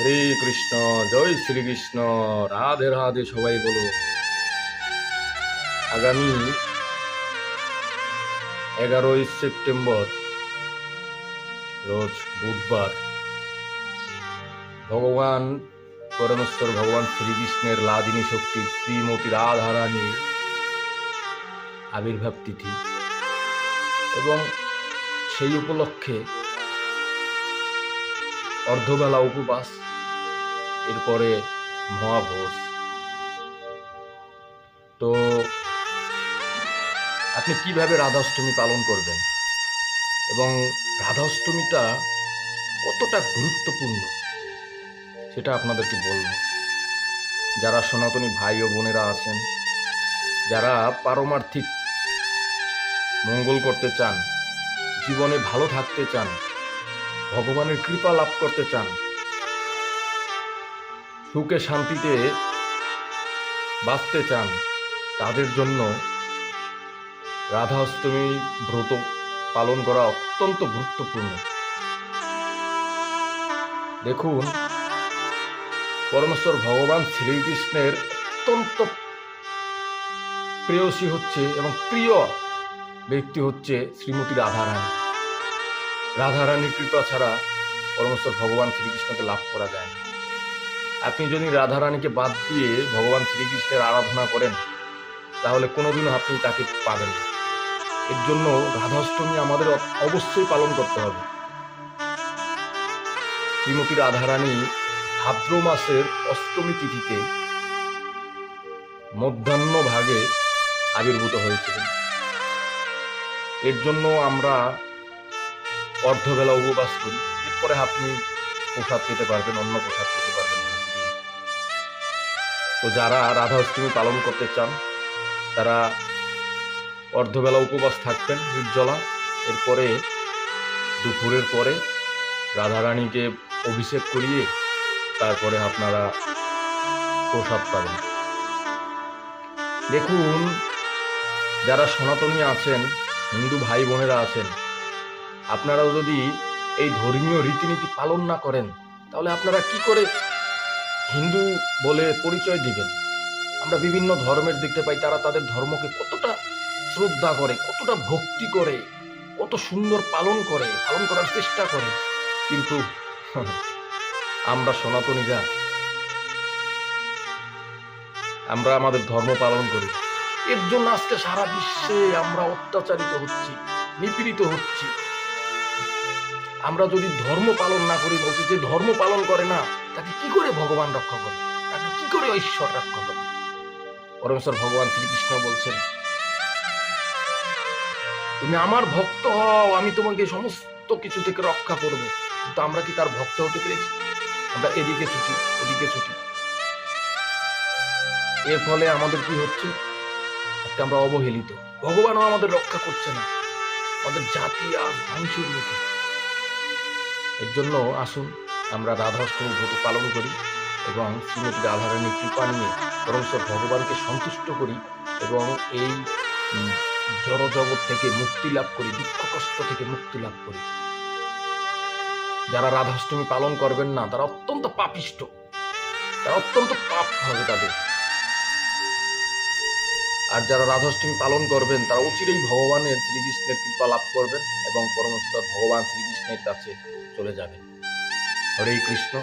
হরে কৃষ্ণ, জয় শ্রীকৃষ্ণ। রাধে রাধে সবাই বলো। আগামী 11ই সেপ্টেম্বর রোজ বুধবার ভগবান পরমেশ্বর ভগবান শ্রীকৃষ্ণের লাদিনী শক্তি শ্রীমতী রাধারানীর আবির্ভাব তিথি এবং সেই উপলক্ষে অর্ধবেলা উপবাস, এরপরে মহাভোজ। তো আপনি কিভাবে রাধাষ্টমী পালন করবেন এবং রাধাষ্টমীটা কতটা গুরুত্বপূর্ণ সেটা আপনাদেরকে বলবো। যারা সনাতনী ভাই ও বোনেরা আছেন, যারা পারমার্থিক মঙ্গল করতে চান, জীবনে ভালো থাকতে চান, ভগবানের কৃপা লাভ করতে চান, সুখে শান্তিতে বাঁচতে চান, তাদের জন্য রাধা অষ্টমী ব্রত পালন করা অত্যন্ত গুরুত্বপূর্ণ। দেখুন, পরমেশ্বর ভগবান শ্রীকৃষ্ণের অত্যন্ত প্রেয়সী হচ্ছে এবং প্রিয় ব্যক্তি হচ্ছে শ্রীমতী রাধারানী। রাধারানীর কৃপা ছাড়া পরমেশ্বর ভগবান শ্রীকৃষ্ণকে লাভ করা যায় না। আপনি যদি রাধারানীকে বাদ দিয়ে ভগবান শ্রীকৃষ্ণের আরাধনা করেন তাহলে কোনোদিনও আপনি তাকে পাবেন না। এর জন্য রাধাষ্টমী আমাদের অবশ্যই পালন করতে হবে। শ্রীমতী রাধারানী ভাদ্র মাসের অষ্টমী তিথিতে মধ্যাহ্ন ভাগে আবির্ভূত হয়েছিলেন। এর জন্য আমরা অর্ধবেলা উপবাস করি। এরপরে আপনি প্রসাদ পেতে পারবেন, অন্য প্রসাদ পেতে পারবেন। তো যারা রাধা অষ্টমী পালন করতে চান তারা অর্ধবেলা উপবাস থাকবেন নির্জলা। এরপরে দুপুরের পরে রাধারানীকে অভিষেক করিয়ে তারপরে আপনারা প্রসাদ পাবেন। দেখুন, যারা সনাতনী আছেন, হিন্দু ভাই বোনেরা আছেন, আপনারাও যদি এই ধর্মীয় রীতিনীতি পালন না করেন তাহলে আপনারা কি করে হিন্দু বলে পরিচয় দিবেন? আমরা বিভিন্ন ধর্মের দেখতে পাই তারা তাদের ধর্মকে কতটা শ্রদ্ধা করে, কতটা ভক্তি করে, কত সুন্দর পালন করার চেষ্টা করে, কিন্তু আমরা সনাতনীরা আমরা আমাদের ধর্ম পালন করি। এর জন্য আজকে সারা বিশ্বে আমরা অত্যাচারিত হচ্ছি, নিপীড়িত হচ্ছি। আমরা যদি ধর্ম পালন না করি, বলছি যে ধর্ম পালন করে না তাকে কি করে ভগবান রক্ষা করে, তাকে কি করে ঈশ্বর রক্ষা করে? পরমেশ্বর ভগবান শ্রীকৃষ্ণ বলছেন, তুমি আমার ভক্ত হও, আমি তোমাকে সমস্ত কিছু থেকে রক্ষা করব। কিন্তু আমরা কি তার ভক্ত হতে পেরেছি? আমরা এদিকে ছুটি, ওদিকে ছুটি। এর ফলে আমাদের কি হচ্ছে? আজকে আমরা অবহেলিত। ভগবানও আমাদের রক্ষা করছে না, আমাদের জাতি আজ ধ্বংসের মুখে। এর জন্য আসুন আমরা রাধাষ্টমী ব্রত পালন করি এবং শ্রীমতী রাধারানীর কৃপা নিয়ে পরমেশ্বর ভগবানকে সন্তুষ্ট করি এবং এই জড় জগৎ থেকে মুক্তি লাভ করি, দুঃখ কষ্ট থেকে মুক্তি লাভ করি। যারা রাধাষ্টমী পালন করবেন না তারা অত্যন্ত পাপিষ্ট, তারা অত্যন্ত পাপ হবে তাদের। আর যারা রাধাষ্টমী পালন করবেন তারা অচিরেই ভগবানের শ্রীকৃষ্ণের কৃপা লাভ করবেন এবং পরমেশ্বর ভগবান শ্রীকৃষ্ণের কাছে চলে যাবেন। হরে কৃষ্ণ।